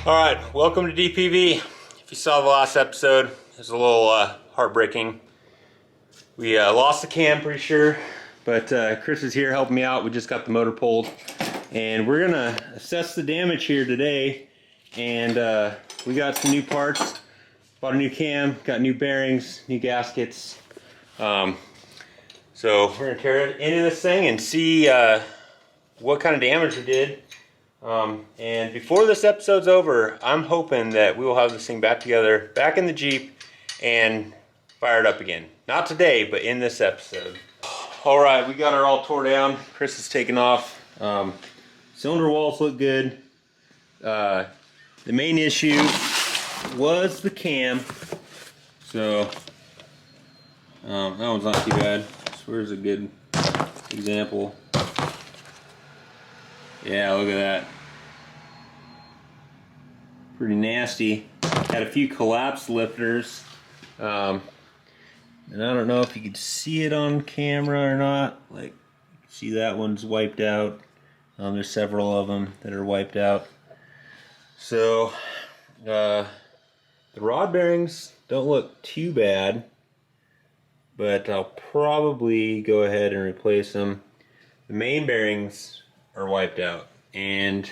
All right, welcome to DPV. If you saw the last episode, it was a little heartbreaking. We lost the cam, pretty sure, but Chris is here helping me out. We just got the motor pulled, and we're gonna assess the damage here today. And we got some new parts. Bought a new cam, got new bearings, new gaskets. So we're gonna tear into this thing and see what kind of damage we did. And before this episode's over, I'm hoping that we will have this thing back together, back in the Jeep, and fired up again. Not today, but in this episode. All right, we got her all tore down. Chris is taking off. Cylinder walls look good. The main issue was the cam. So, that one's not too bad. Where's a good example? Yeah, look at that. Pretty nasty. Had a few collapsed lifters. And I don't know if you could see it on camera or not. Like, see that one's wiped out. There's several of them that are wiped out. So, the rod bearings don't look too bad, but I'll probably go ahead and replace them. The main bearings are wiped out, and the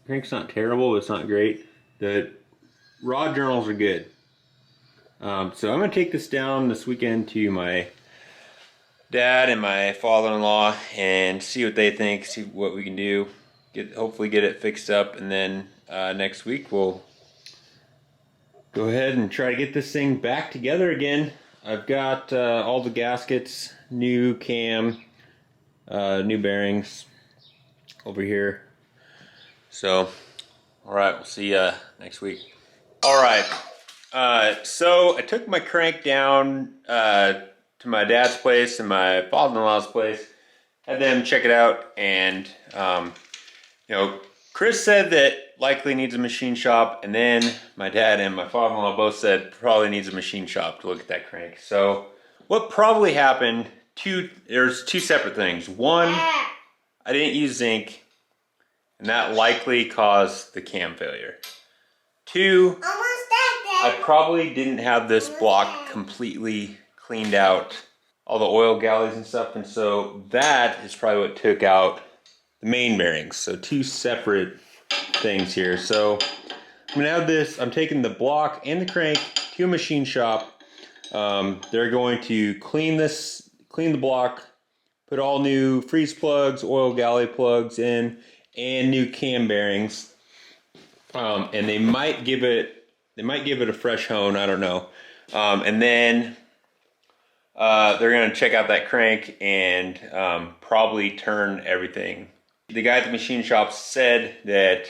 crank's not terrible, but it's not great. The rod journals are good. So I'm going to take this down this weekend to my dad and my father-in-law and see what they think, see what we can do, hopefully get it fixed up, and then next week we'll go ahead and try to get this thing back together again. I've got all the gaskets, new cam, new bearings over here. So, alright, we'll see you next week. Alright, so I took my crank down to my dad's place and my father-in-law's place, had them check it out, and you know, Chris said that likely needs a machine shop, and then my dad and my father-in-law both said probably needs a machine shop to look at that crank. So what probably happened, there's two separate things. One, I didn't use zinc, and that likely caused the cam failure. Two, I probably didn't have this block completely cleaned out, all the oil galleys and stuff, and so that is probably what took out the main bearings. So two separate things here. So I'm gonna have this, I'm taking the block and the crank to a machine shop. They're going to clean the block, put all new freeze plugs, oil galley plugs in, and new cam bearings. And they might give it a fresh hone, I don't know. And then they're gonna check out that crank and probably turn everything. The guy at the machine shop said that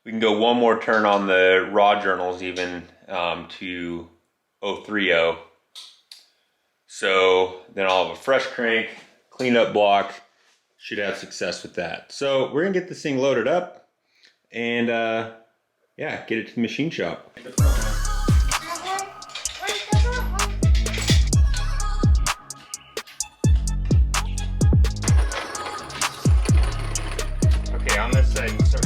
we can go one more turn on the rod journals even to 030. So then I'll have a fresh crank, cleaned up block, should have success with that. So we're gonna get this thing loaded up and yeah, get it to the machine shop. Okay, on this side, you start.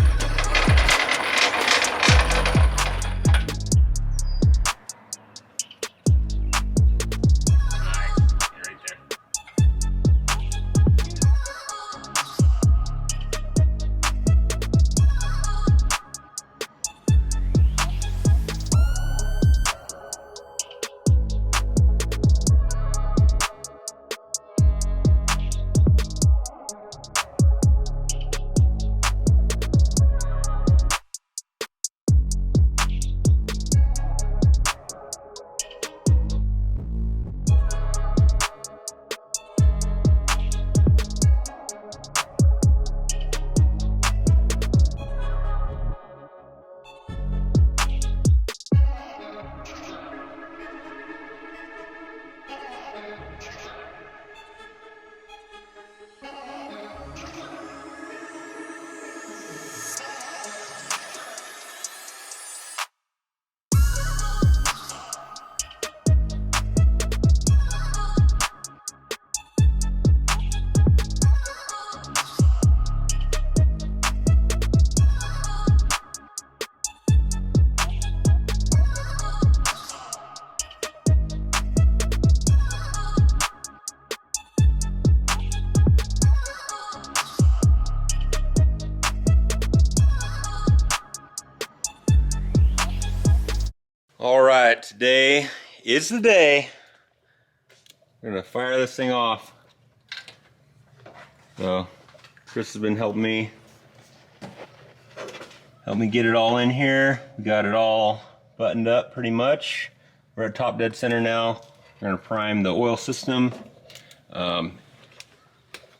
All right, today is the day. I'm gonna fire this thing off. So Chris has been helping me get it all in here. We got it all buttoned up pretty much. We're at top dead center now. We're gonna prime the oil system. And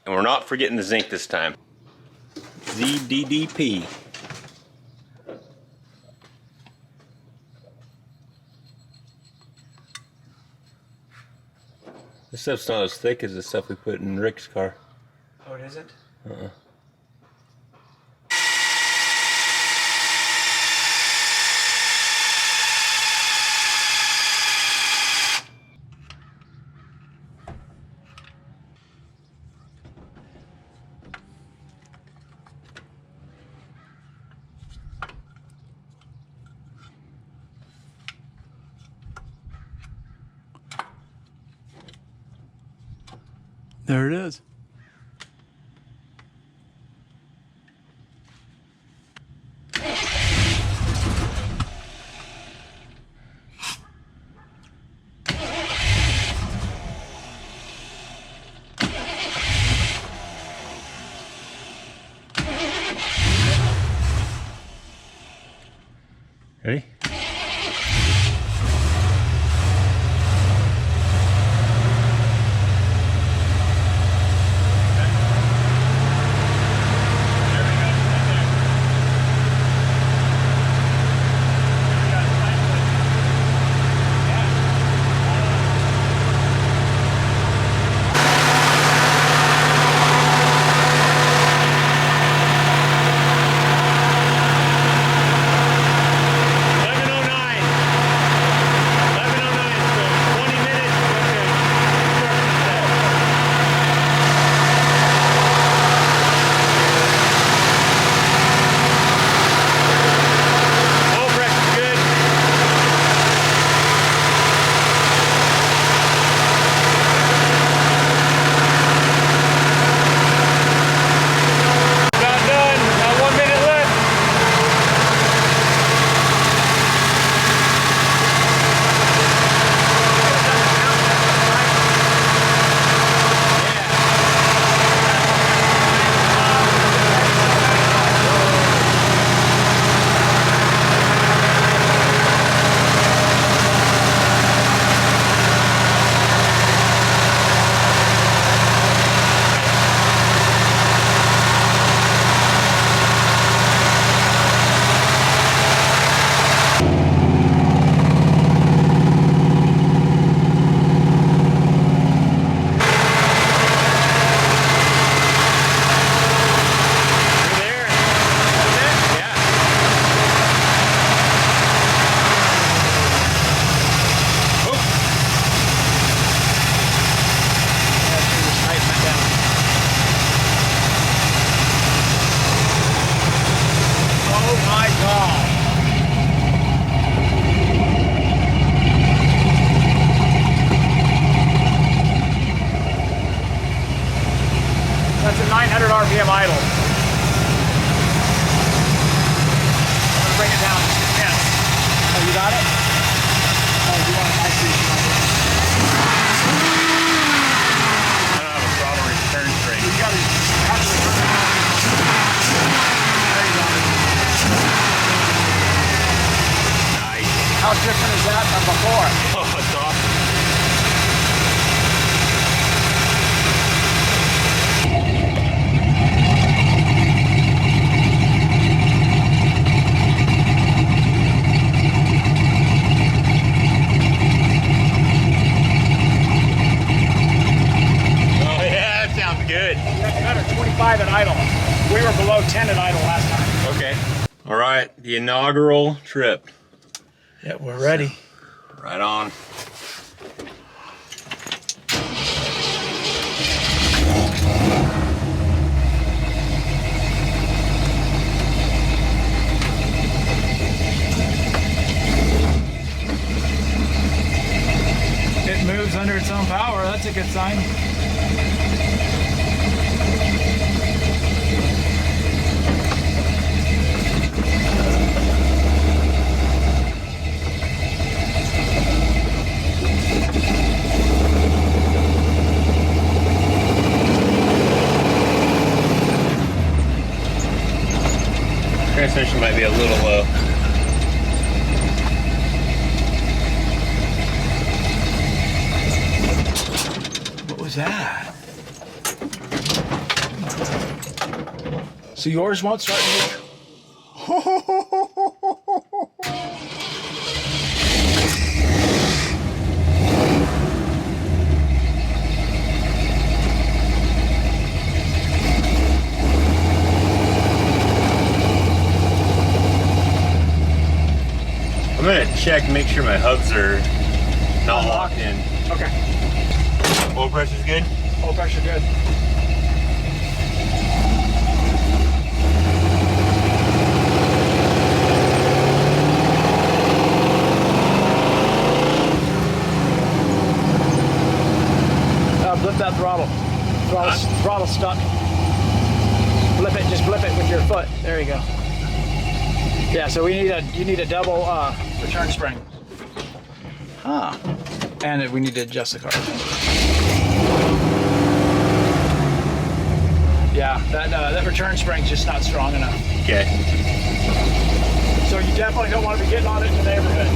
we're not forgetting the zinc this time. ZDDP. This stuff's not as thick as the stuff we put in Rick's car. Oh, it isn't? Uh-uh. There it is. Ready? That's a 900 RPM idle. I'm gonna bring it down. Yes. Oh, you got it? Oh, you want it? I see. I don't have a throttle return string. You got it. There you go. Nice. How different is that from before? Oh, it's awesome. Good. That's 25 at idle. We were below 10 at idle last time. Okay. All right, the inaugural trip. Yeah, we're ready. Right on. It moves under its own power. That's a good sign. Transmission might be a little low. What was that? So yours won't start in I'm gonna check, make sure my hubs are not locked in. Okay. Oil pressure's good? Oil pressure good. Blip that throttle. Throttle's stuck. Blip it, just blip it with your foot. There you go. Yeah, so you need a double return spring. Ah. And we need to adjust the car. Yeah, that return spring's just not strong enough. Okay. So you definitely don't want to be getting on it in the neighborhood.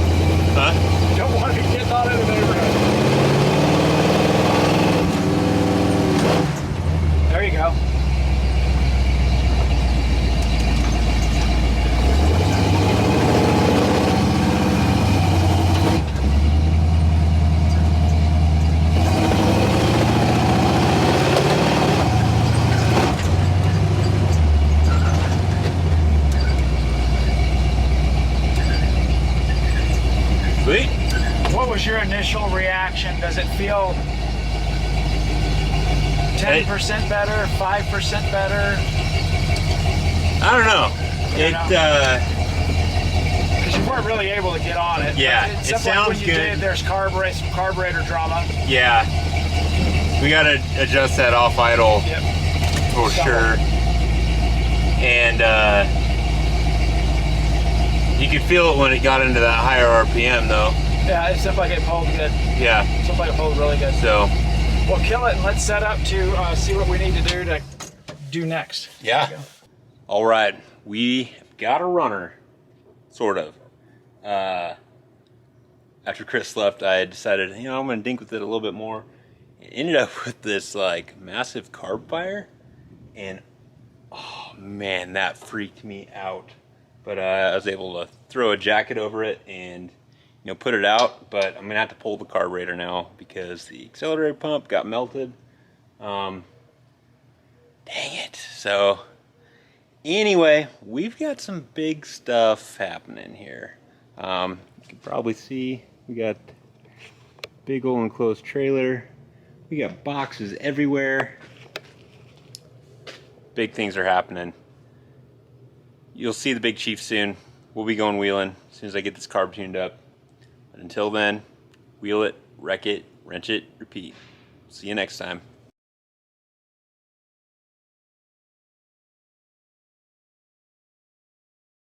Huh? You don't want to be getting on it in the neighborhood. There you go. Sweet. What was your initial reaction? Does it feel 10% better, 5% better? I don't know. Because you weren't really able to get on it. Yeah, Except it sounds like when you good. did, there's carburetor drama. Yeah. We gotta adjust that off idle Yep. for sure. And you could feel it when it got into that higher RPM though. Yeah, it seemed like it pulled good. Yeah. It seemed like it pulled really good. So. Well, kill it and let's set up to see what we need to do next. Yeah. All right, we got a runner, sort of. After Chris left, I decided, you know, I'm gonna dink with it a little bit more. It ended up with this like massive carb fire, and oh man, that freaked me out. But I was able to throw a jacket over it and, you know, put it out. But I'm gonna have to pull the carburetor now because the accelerator pump got melted. Dang it. So anyway, we've got some big stuff happening here. You can probably see we got big old enclosed trailer. We got boxes everywhere. Big things are happening. You'll see the big chief soon. We'll be going wheeling as soon as I get this carb tuned up. But until then, wheel it, wreck it, wrench it, repeat. See you next time.